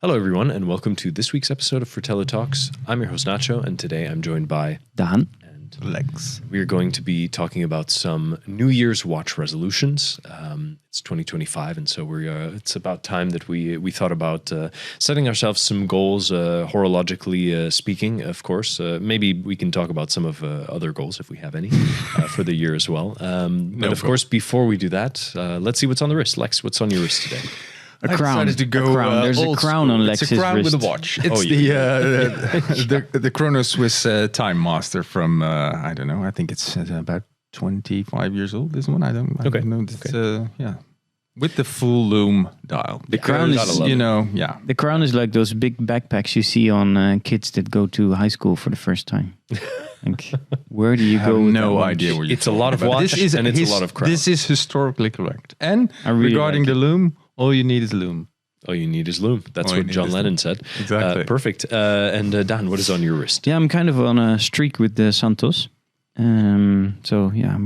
Hello, everyone, and welcome to this week's episode of Fratello Talks. I'm your host, Nacho, and today I'm joined by Daan and Lex. We're going to be talking about some New Year's watch resolutions. It's 2025, and so it's about time that we thought about setting ourselves some goals, horologically speaking, of course. Maybe we can talk about some of other goals, if we have any, for the year as well. But of course, before we do that, let's see what's on the wrist. Lex, what's on your wrist today? A crown. To go, a crown. There's a crown on Lex's wrist. It's a crown with a watch. It's the Chrono Swiss Time Master from, I don't know, I think it's about 25 years old, this one. I don't know. It's, yeah. With the full loom dial. The crown is, The crown is like those big backpacks you see on kids that go to high school for the first time. Like, where do you go? I have no idea where you're It's a lot of watch and it's a lot of crown. This is historically correct. And regarding the loom, all you need is loom. All you need is loom. That's what John Lennon said. Exactly. Perfect. And Daan, what is on your wrist? Yeah, I'm kind of on a streak with the Santos. I'm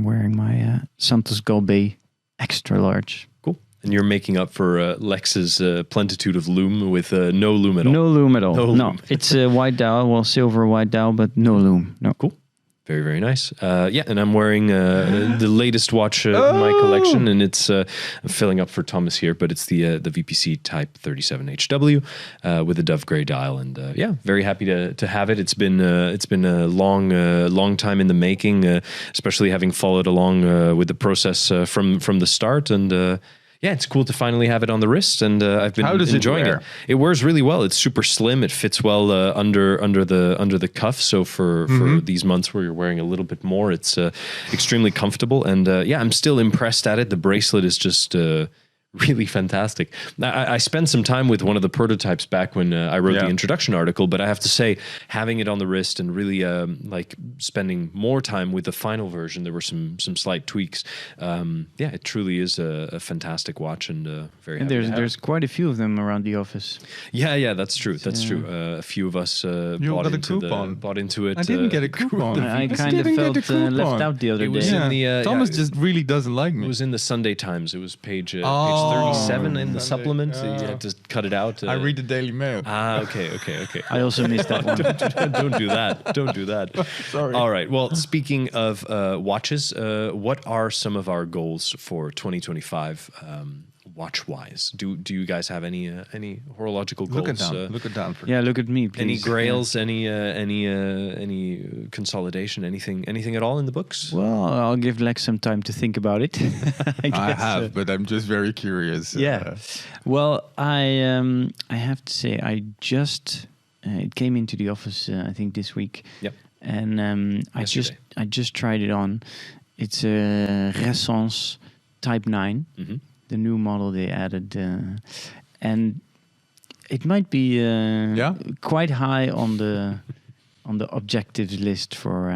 wearing my Santos Galbé extra large. Cool. And you're making up for Lex's plentitude of loom with no loom at all. No loom at all. No No, loom. it's a white dial, silver white dial, but no loom. No. Cool. Very, very nice. And I'm wearing the latest watch in my collection, and it's I'm filling up for Thomas here, but it's the VPC Type 37HW with a dove gray dial, and very happy to have it. It's been a long time in the making, especially having followed along with the process from the start, and. It's cool to finally have it on the wrist, and I've been enjoying it. It wears really well. It's super slim. It fits well under the cuff. So for these months where you're wearing a little bit more, it's extremely comfortable. And I'm still impressed at it. The bracelet is just really fantastic. I spent some time with one of the prototypes back when I wrote the introduction article, but I have to say, having it on the wrist and really spending more time with the final version, there were some slight tweaks. It truly is a fantastic watch, and very happy to have there's quite a few of them around the office. Yeah, that's true. That's true. A few of us bought into it. I didn't get a coupon. I kind of felt left out the other day. Thomas just really doesn't like me. It was in the Sunday Times. It was page 37 in the supplement. So you had to cut it out. I read the Daily Mail. Okay. I also missed that one. Don't do that. Don't do that. Sorry. All right. Well, speaking of watches, what are some of our goals for 2025 watch-wise? Do you guys have any horological goals? Look at Daan. Look at me, please. Any grails? Any consolidation? Anything at all in the books? Well, I'll give Lex some time to think about it. I have, but I'm just very curious. Well, I have to say, I just it came into the office I think this week. Yep. And I just tried it on. It's a Renaissance Type 9. Mm-hmm. The new model they added, and it might be quite high on the objectives list for.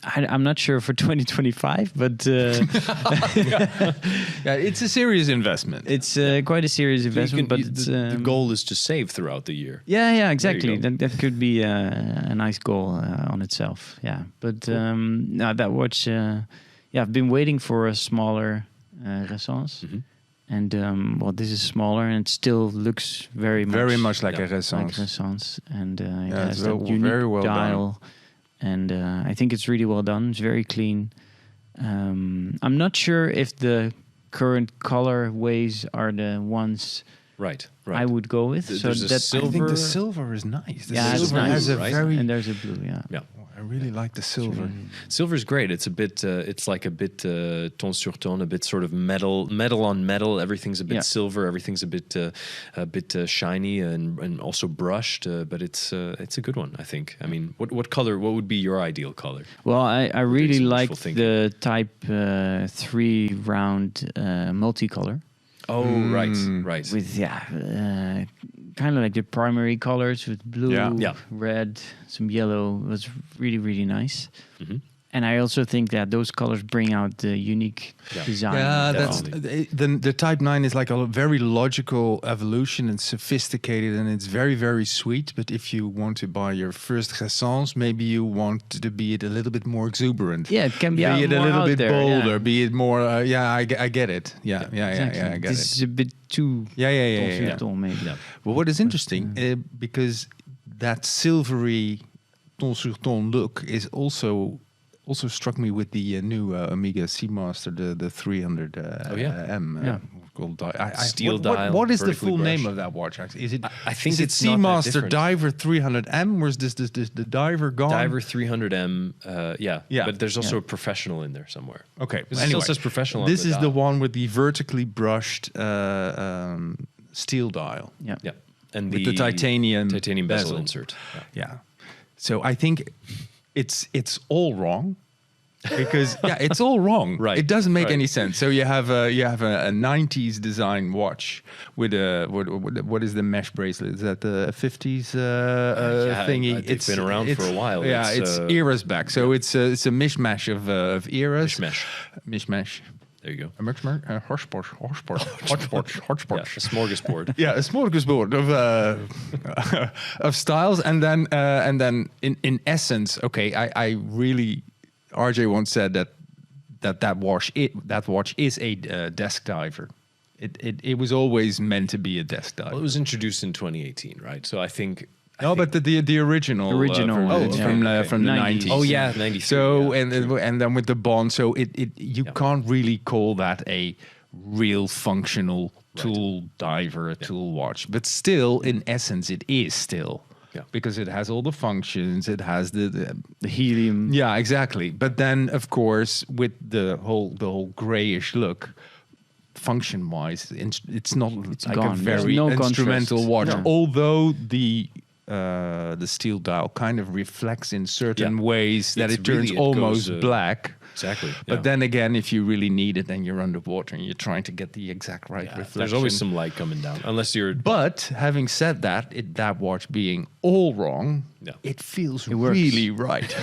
I'm not sure for 2025, but it's a serious investment. It's quite a serious investment. The goal is to save throughout the year. Yeah, exactly. That could be a nice goal on itself. Yeah, but that watch. I've been waiting for a smaller Renaissance. Mm-hmm. And this is smaller, and it still looks very much like a Renaissance. And it has that unique very well dial, done. And I think it's really well done. It's very clean. I'm not sure if the current colorways are the ones right. I would go with. I think the silver is nice. The silver has a very and there's a blue. Yeah. I really like the silver. Silver's great. It's a bit. It's like a bit ton sur ton, a bit sort of metal on metal. Everything's a bit silver. Everything's a bit shiny and also brushed. But it's a good one, I think. I mean, what color? What would be your ideal color? Well, I really like the Type 3 round multicolor. Oh, right. With kind of like the primary colors with blue, red, some yellow. It was really, really nice. Mm-hmm. And I also think that those colors bring out the unique design. Yeah, that's the Type 9 is like a very logical evolution and sophisticated, and it's very, very sweet. But if you want to buy your first Renaissance, maybe you want to be it a little bit more exuberant. Yeah, it can be it a little bit there, bolder, be it more. I get it. Yeah, exactly. I get this it. is a bit too maybe. Yeah. Well, what is interesting because that silvery ton sur ton look is also struck me with the new Amiga Seamaster, the 300 M. Steel dial. What is the full brushed. name of that watch? Actually, is it? I think it's not that Seamaster different. Diver 300M. Or is this the Diver gone? Diver 300M. Yeah. But there's also a professional in there somewhere. Okay. It still says professional. This on is the the dial. one with the vertically brushed steel dial. Yeah. Yeah. And With the titanium bezel insert. Yeah. So I think it's all wrong. Because it's all wrong. Right. It doesn't make any sense. So you have a 90s design watch with a what is the mesh bracelet? Is that the 50s thingy? It's been around for a while. Yeah, it's eras back. So it's a mishmash of eras. Mishmash. There you go. A mishmash. Hodgepodge. Yeah, a smorgasbord. Yeah, a smorgasbord of styles, and then in essence, okay, I really. RJ once said that watch is a desk diver. It was always meant to be a desk diver. Well, it was introduced in 2018, right? So I think. But the original from the 90s. Oh yeah, 93. So and then with the Bond, so you can't really call that a real functional tool diver, a tool watch. But still, in essence, it is still. Yeah. Because it has all the functions, it has the helium. Yeah, exactly. But then, of course, with the whole grayish look, function-wise, it's not like gone. a very instrumental contrast. watch. No. Although the steel dial kind of reflects in certain ways that it turns almost black. Exactly. But then again, if you really need it, then you're underwater and you're trying to get the exact right reflection. There's always some light coming down, unless you're. But having said that, that watch being all wrong, it feels really right.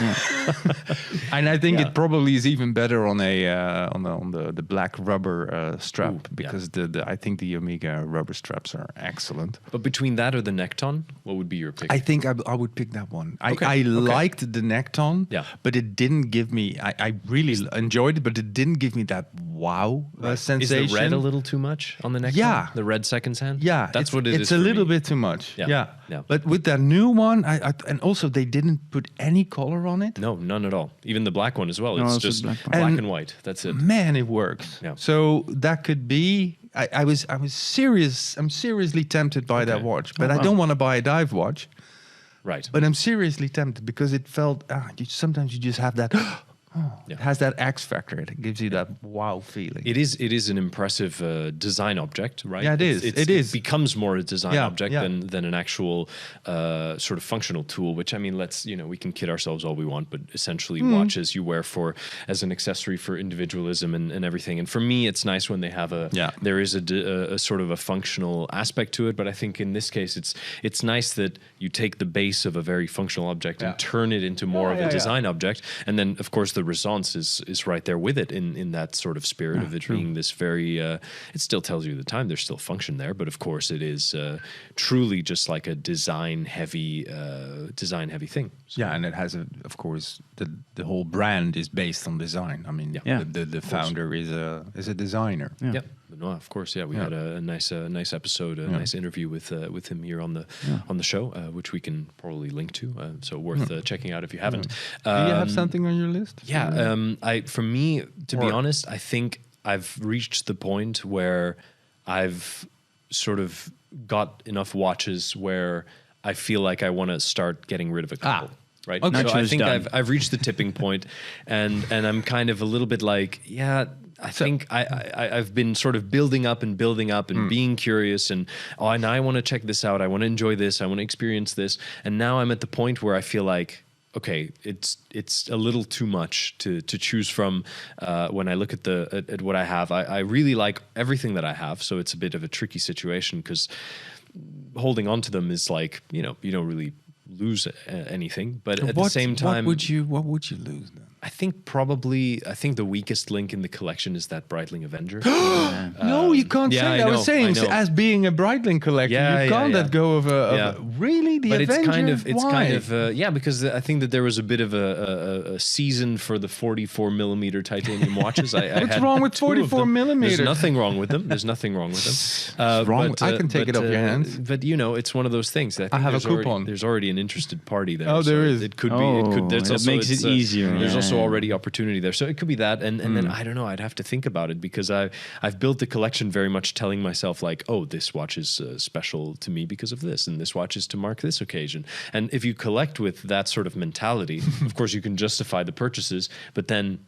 And I think it probably is even better on the black rubber strap because I think the Omega rubber straps are excellent. But between that or the Necton, what would be your pick? I think I would pick that one. I liked the Necton, but it didn't give me. I really enjoyed it, but it didn't give me that wow sensation. Is the red a little too much on the Necton? Yeah, the red second hand. Yeah, that's what it is. It's a little bit too much. Yeah. But with that new one, and also they didn't put any color on it. No, none at all. Even the black one as well. No, it's it's just black black and white. That's it. Man, it works. Yeah. So that could be. I was serious. I'm seriously tempted by that watch, but I don't want to buy a dive watch. Right. But I'm seriously tempted because it felt. Sometimes you just have that. It has that X factor. It gives you that wow feeling. It is an impressive design object, right? Yeah, it is. It becomes more a design object than an actual sort of functional tool. Which I mean, we can kid ourselves all we want, but essentially watches you wear as an accessory for individualism and everything. And for me, it's nice when they have there is a sort of a functional aspect to it. But I think in this case, it's nice that you take the base of a very functional object and turn it into more of a design object, and then of course the response is right there with it in that sort of spirit of it being this very it still tells you the time, there's still function there, but of course it is truly just like a design heavy thing. So. Yeah, and it has of course the whole brand is based on design. I mean the founder is a designer. Yeah. No, of course, we had a nice episode, a nice interview with him here on the show, which we can probably link to. So worth checking out if you haven't. Do you have something on your list? Yeah, for me, to be honest, I think I've reached the point where I've sort of got enough watches where I feel like I want to start getting rid of a couple. Right. Okay. So I think I've reached the tipping point, and I'm kind of a little bit like, I think I've been sort of building up and being curious and now I want to check this out. I want to enjoy this. I want to experience this. And now I'm at the point where I feel like, okay, it's a little too much to choose from when I look at what I have. I really like everything that I have, so it's a bit of a tricky situation because holding on to them is like, you don't really lose anything, but at the same time, what would you lose then? I think the weakest link in the collection is that Breitling Avenger. No, you can't say that. I was saying, I know. as being a Breitling collector, you can't let go of really the but Avenger. It's kind of because I think that there was a bit of a season for the 44 millimeter titanium watches. What's wrong with 44 millimeter? There's nothing wrong with them. I can take it off your hands. But it's one of those things. I have a coupon. There's already an interested party there. Oh, there is. It could be. That makes it easier. There's also already opportunity there, so it could be that. And then I don't know. I'd have to think about it because I've built the collection very much telling myself like, oh, this watch is special to me because of this, and this watch is to mark this occasion. And if you collect with that sort of mentality, of course you can justify the purchases, but then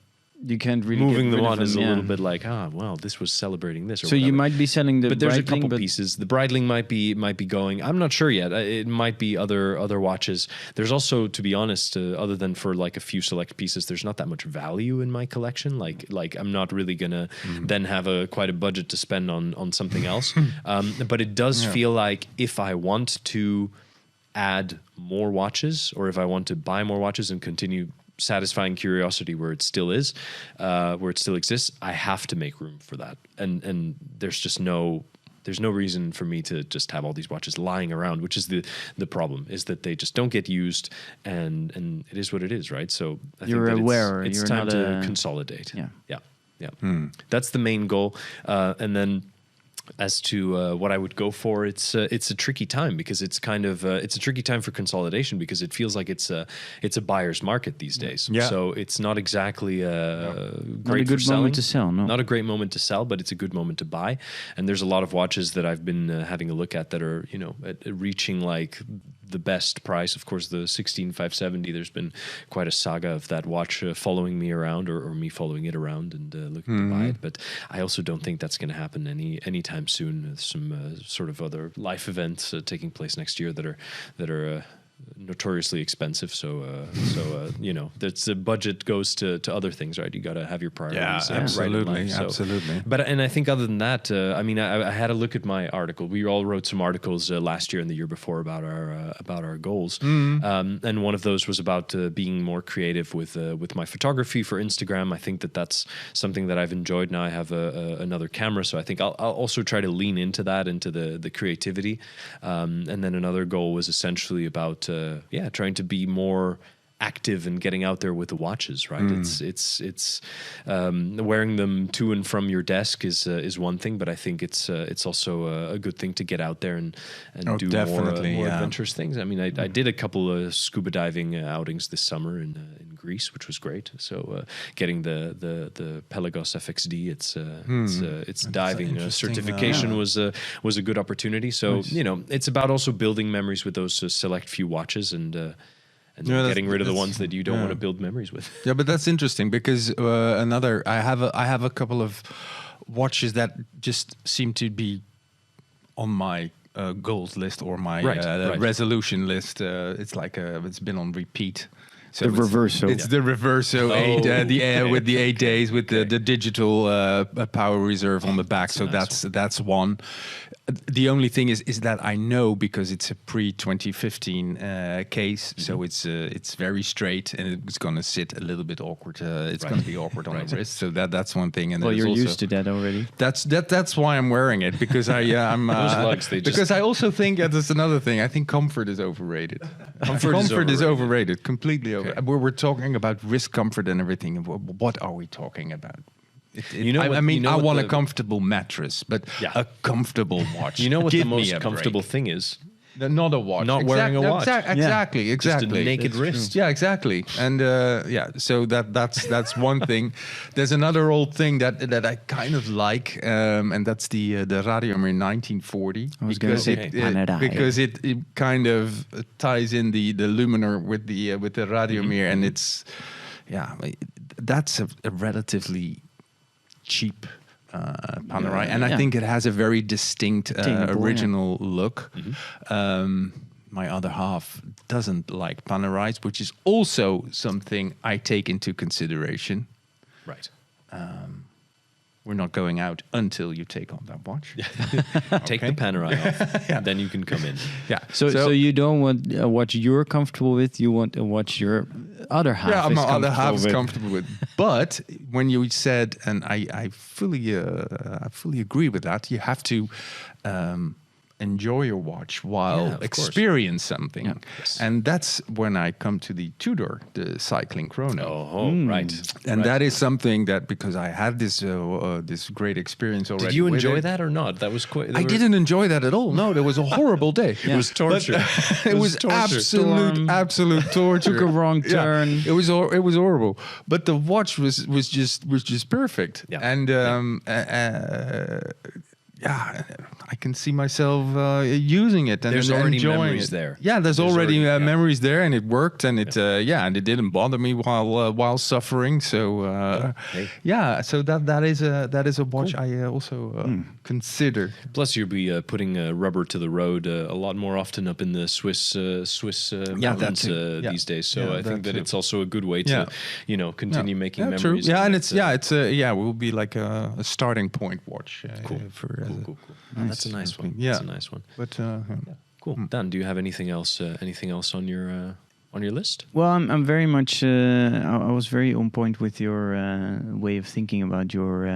you can't really moving get them rid on of is them, a little bit like, well, this was celebrating this. Or so whatever. you might be selling the but there's a Breitling, couple pieces. The Breitling might be going. I'm not sure yet. It might be other watches. There's also, to be honest, other than for like a few select pieces, there's not that much value in my collection. Like I'm not really gonna then have quite a budget to spend on something else. But it does feel like if I want to add more watches, or if I want to buy more watches and continue satisfying curiosity where it still is, where it still exists, I have to make room for that. And there's just no reason for me to just have all these watches lying around, which is the problem, is that they just don't get used, and it is what it is, right? So I you're think that aware. it's you're time not to consolidate. Yeah. That's the main goal, and then. As to what I would go for, it's a tricky time because it's kind of it's a tricky time for consolidation because it feels like it's a buyer's market these days. Yeah. So it's not exactly great Not a good for selling. moment to sell. No, Not a great moment to sell, but it's a good moment to buy. And there's a lot of watches that I've been having a look at that are reaching like the best price. Of course, the 16570. There's been quite a saga of that watch following me around, or me following it around and looking to buy it. But I also don't think that's going to happen anytime soon. There's some sort of other life events taking place next year that are notoriously expensive. So that's the budget goes to other things, right? You got to have your priorities. Absolutely, right in life, absolutely. But I think other than that, I had a look at my article. We all wrote some articles last year and the year before about our goals, and one of those was about being more creative with my photography for Instagram. I think that's something that I've enjoyed. Now I have another camera, so I think I'll also try to lean into that, into the creativity. And then another goal was essentially about trying to be more active and getting out there with the watches, right? It's wearing them to and from your desk is one thing, but I think it's also a good thing to get out there and do more adventurous things. I mean, I did a couple of scuba diving outings this summer in Greece, which was great. So getting the Pelagos FXD, its diving certification was a good opportunity. So it's about also building memories with those select few watches and getting rid of the ones that you don't want to build memories with. Yeah, but that's interesting because I have a couple of watches that just seem to be on my goals list or my resolution list. It's like it's been on repeat. So the Reverso. It's the Reverso 8, with the 8 days with the digital power reserve on the back. So that's one. The only thing is that I know because it's a pre-2015 case, so it's very straight and it's going to sit a little bit awkward. It's going to be awkward on the wrist. So that's one thing. And well, you're used to that already. That's why I'm wearing it because I'm those lugs, because I also think that's another thing. I think comfort is overrated. Comfort is overrated, completely overrated. We're talking about wrist comfort and everything. What are we talking about? I want a comfortable mattress, but a comfortable watch. You know what the most comfortable thing is? Not a watch. Not wearing a watch. Exactly. Just a naked wrist. Yeah, exactly. And so that's one thing. There's another old thing that I kind of like, and that's the Radiomir 1940. Because it kind of ties in the luminar with the Radiomir, and it's that's a relatively cheap Panerai, and I think it has a very distinct original look. My other half doesn't like Panerais, which is also something I take into consideration. Right. We're not going out until you take on that watch. Take the Panerai off, then you can come in. Yeah. So you don't want a watch you're comfortable with. You want a watch you're other half Yeah, is my other half is comfortable with. comfortable with. But when you said, and I fully agree with that, you have to enjoy your watch while experience something. Yeah. Yes. And that's when I come to the Tudor, the cycling chrono. Right. And that is something that, because I had this this great experience already. Did you with enjoy it, that or not? That was quite. I didn't enjoy that at all. No, it was a horrible day. It was torture. It was Storm. absolute torture. Took a wrong turn. Yeah, it was horrible. But the watch was just perfect. Yeah. And yeah, I can see myself using it and There's and already enjoying memories it. there. Yeah, there's already yeah. memories there, and it worked, and it and it didn't bother me while suffering. So so that is a watch I also consider. Plus, you'll be putting rubber to the road a lot more often up in the Swiss mountains these days. So I think that it's also a good way to continue making memories. True. Yeah, and it's it will be like a starting point watch. Cool. Cool. Nice. That's a nice one. Yeah. That's a nice one. But Cool. Dan, do you have anything else on your list? Well, I'm very much. I was very on point with your way of thinking about your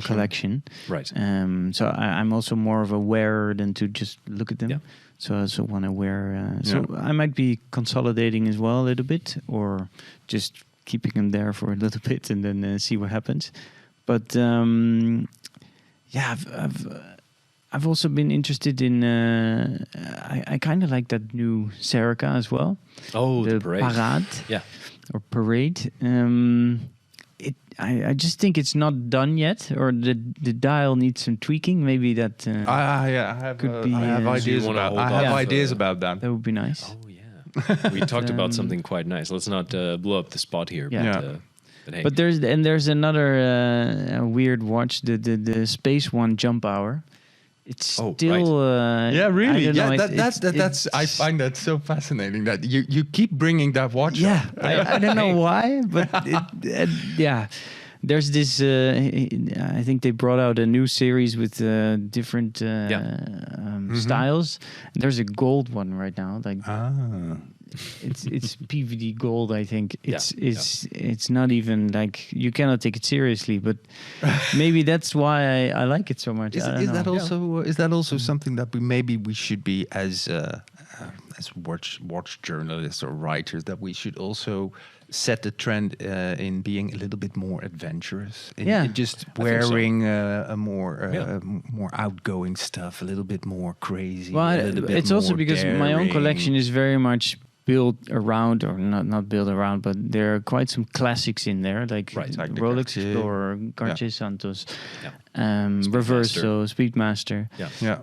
collection. Right. So I'm also more of a wearer than to just look at them. Yeah. So I also want to wear. So I might be consolidating as well a little bit, or just keeping them there for a little bit and then see what happens. But I've also been interested in. I kind of like that new Serica as well. Oh, the parade. Parade. Yeah. Or parade. I just think it's not done yet, or the dial needs some tweaking. Maybe that. I have could be, I have ideas so you wanna about. hold I have off, ideas about that. That would be nice. Oh yeah. We talked about something quite nice. Let's not blow up the spot here. Yeah. But hey. But there's another weird watch, the Space One Jump Hour. It's still yeah, really. I don't know, That's I find that so fascinating that you keep bringing that watch. Yeah, up. I don't know why, but yeah. There's this. I think they brought out a new series with different styles. There's a gold one right now. Like it's PVD gold. I think it's not even like you cannot take it seriously. But maybe that's why I like it so much. Is that also something that we should be as watch journalists or writers, that we should also set the trend in being a little bit more adventurous, in just wearing a more outgoing stuff, a little bit more crazy. Well, a little bit it's also more because my own daring. collection is very much built around, or not built around, but there are quite some classics in there, like like the Rolex Cartier. Explorer, Cartier Santos, Speedmaster. Reverso, Speedmaster. Yeah.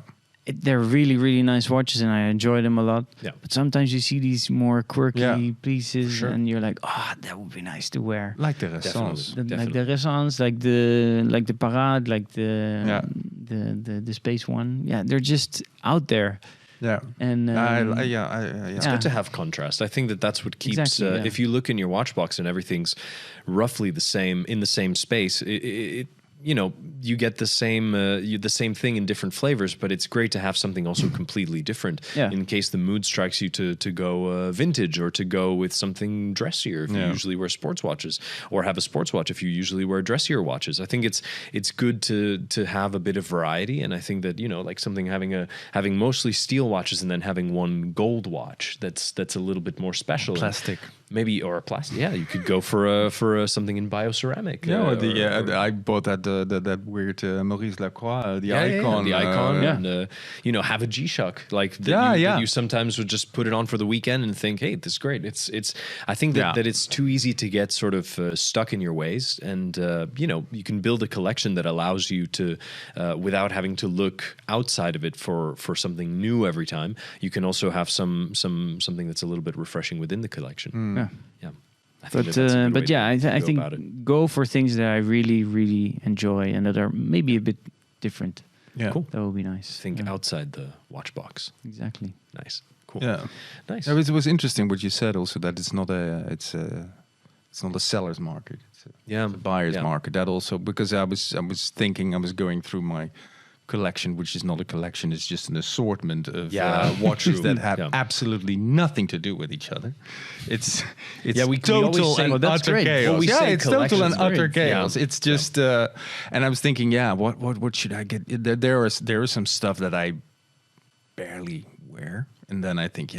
They're really, really nice watches, and I enjoy them a lot. Yeah. But sometimes you see these more quirky pieces, Sure. and you're like, that would be nice to wear. Like the Renaissance. Like the Renaissance, like the Parade, like the Space One. Yeah, they're just out there. Yeah. And It's good to have contrast. I think that's what keeps. Exactly, If you look in your watch box and everything's roughly the same in the same space, it you get the same thing in different flavors, but it's great to have something also completely different in case the mood strikes you to go vintage, or to go with something dressier if you usually wear sports watches, or have a sports watch if you usually wear dressier watches. I think it's good to have a bit of variety, and I think that like something having mostly steel watches and then having one gold watch that's a little bit more special. Plastic. Maybe, or a plastic. Yeah, you could go for something in bioceramic. I bought that weird Maurice Lacroix, the icon. The icon, and have a G-Shock like that you sometimes would just put it on for the weekend and think, hey, this is great. It's. I think that it's too easy to get sort of stuck in your ways, and you can build a collection that allows you to, without having to look outside of it for something new every time. You can also have something that's a little bit refreshing within the collection. Yeah. I think go for things that I really, really enjoy and that are maybe a bit different. Yeah, cool. That would be nice. Think outside the watch box. Exactly. Nice. Cool. Yeah. Nice. It was interesting what you said also, that it's not a seller's market. It's a buyer's market. That also, because I was thinking, I was going through my collection, which is not a collection, it's just an assortment of True. watches that have Yeah. absolutely nothing to do with each other. It's we total always say- and well, that's utter great. chaos. Well, we say it's total and collection's utter great. chaos. Yeah. It's just, and I was thinking, what should I get? There is some stuff that I barely wear, and then I think,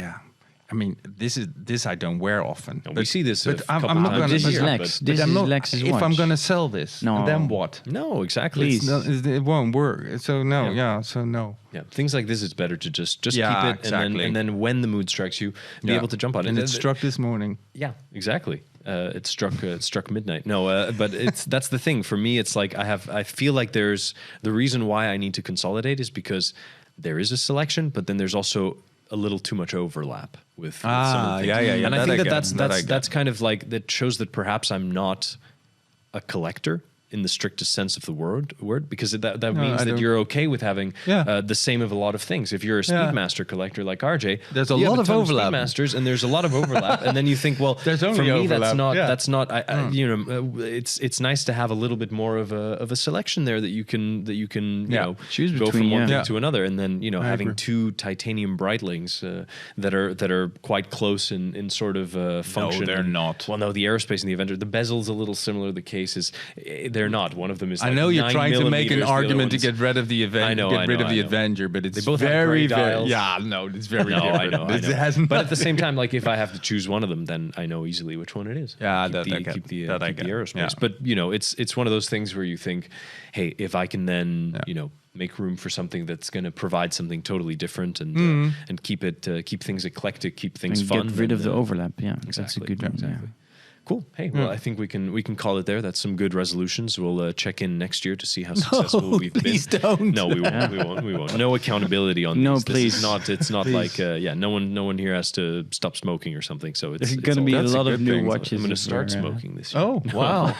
I mean, this I don't wear often. And we see this a but I'm couple not times gonna- This is a year, Lex. but- This I'm is not, Lex's if watch. I'm going to sell this, No. then what? No, exactly. Please. It won't work. So no, so no. Yeah, things like this, it's better to just Yeah, keep it, exactly. and then when the mood strikes you, be able to jump on it. And it struck this morning. Yeah, exactly. It struck midnight. No, but that's the thing for me. It's like I feel like there's the reason why I need to consolidate is because there is a selection, but then there's also a little too much overlap with some of the things. yeah. And I think I get. that's kind of like that shows that perhaps I'm not a collector in the strictest sense of the word, because that means I that don't- you're okay with having Yeah. the same of a lot of things. If you're a Yeah. Speedmaster collector like RJ, There's a you have lot of ton overlap. Speedmasters, and there's a lot of overlap, and then you think, well, There's only for me overlap. Yeah. that's not. It's nice to have a little bit more of a selection there that you can you know Choose go between, from one yeah. thing to another, and then I having agree. two titanium Breitlings that are quite close in sort of function. they're not. Well, no, the Aerospace and the Avenger, the bezel's a little similar. The case is they're not. One of them is. I like know you're 9 trying to make millimeters, an the other argument to one's- get rid of the Avenger. I know, get I rid know, of I the know. Avenger, but it's They both have very, gray very. dials. Yeah, no, it's very No, different. I know. It has But at the nothing- same time, like if I have to choose one of them, then I know easily which one it is. Yeah, keep that the, I get. keep the, That I keep the get. Aerospace. Yeah. But it's one of those things where you think, hey, if I can then make room for something that's going to provide something totally different and keep things eclectic, keep things And fun. get rid of then, the overlap. Yeah, that's a exactly, good one. exactly. Yeah. Cool. Hey, well, I think we can call it there. That's some good resolutions. We'll check in next year to see how successful we've please been. don't. No, we won't. We won't. No accountability on No, these. please. It's not like no one here has to stop smoking or something. So There's it's going to all- be a That's a lot of good new thing. watches. I'm going to if start we're, smoking this year. Oh wow!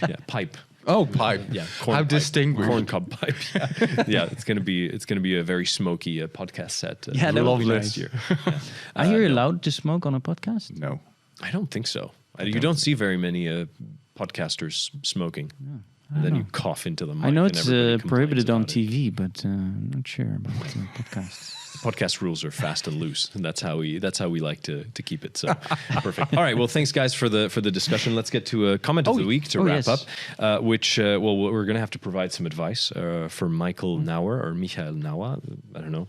Yeah, pipe. Oh, pipe. Yeah, How distinguished. corn cob pipe. Yeah, it's gonna be a very smoky podcast set. Yeah, that would be next nice. year. Are you allowed to smoke on a podcast? No. I don't think so. You don't see very many podcasters smoking. And then you cough into the mic. I know and it's everybody complains prohibited on about it. TV, but I'm not sure about podcasts. Podcast rules are fast and loose, and that's how we like to keep it. So perfect. All right. Well, thanks guys for the discussion. Let's get to a comment of the week to wrap yes. up. Which we're going to have to provide some advice for Michael Nauer or Michael Nauer. I don't know.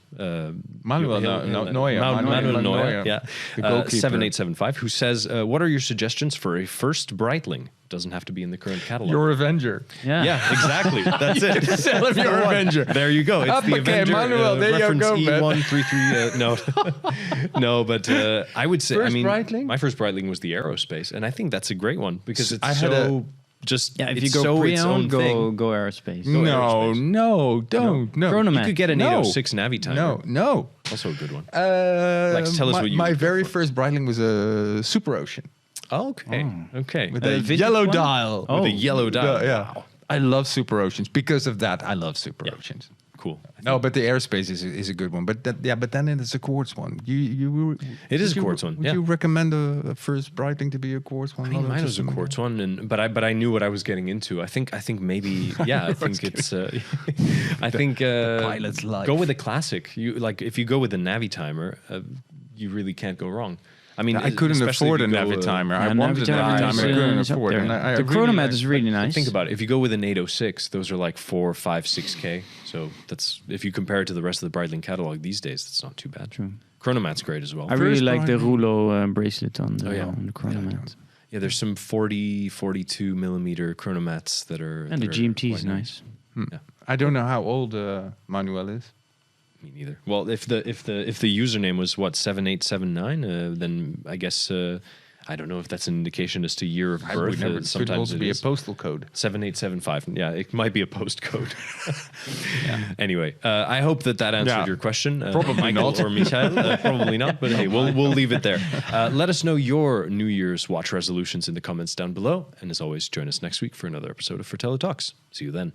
Manuel Neuer. Manuel Neuer. Yeah. The goalkeeper. 7875. Who says, "What are your suggestions for a first Breitling? Doesn't have to be in the current catalog." Your Avenger. Yeah. Yeah, exactly. That's it. Sell him your Avenger. There you go. It's Up, the okay, Avenger. Manuel, there you reference go, man. E133. No, but I would say. First I mean, Breitling? my first Breitling was the Aerospace, and I think that's a great one because it's I had so just. Yeah, if it's you go so its own pre-owned, thing. go aerospace. No, Aerospace. no, don't. No. Chronomat. You could get an No. 806 Navi timer. No. Also a good one. Lex, tell us what you My would very prefer. first Breitling was a Super Ocean Okay. Okay. with A a vintage yellow one? dial. Oh. With a yellow dial. Yeah. Wow. I love Super Oceans because of that. I love Super Yeah. Oceans. Cool. No, but the Aerospace is a good one. But then it's a quartz one. It is a would quartz one, Would yeah. you recommend a first Breitling to be a quartz one? I mean, not mine just was a quartz one, but I knew what I was getting into. I think maybe I think it's I think pilot's life. go with a classic. You like if you go with a Navi timer, you really can't go wrong. I mean, I couldn't especially afford if a you go, Navi timer. Yeah, I wanted a Navi timer. I couldn't is up afford it. there. And I The really Chronomat like- is really nice. Think about it. If you go with an 806, those are like 4, 5, 6K. So that's if you compare it to the rest of the Breitling catalog these days, that's not too bad. True. Chronomat's great as well. I really First like the Breitling. Rouleau bracelet on the, Oh, yeah. on the Chronomat. Yeah, there's some 40, 42 millimeter chronomats that are. And the that are GMT is quite nice. Yeah. I don't know how old Manuel is. Me neither. Well, if the username was what 7879, then I guess I don't know if that's an indication as to year of I birth. would never. It could Sometimes also it be a is. postal code. 7875. Yeah, it might be a postcode. Anyway, I hope that answered Yeah. your question. Probably Michael not. or Michael. Probably not, but hey, we'll leave it there. Let us know your New Year's watch resolutions in the comments down below. And as always, join us next week for another episode of Fratello Talks. See you then.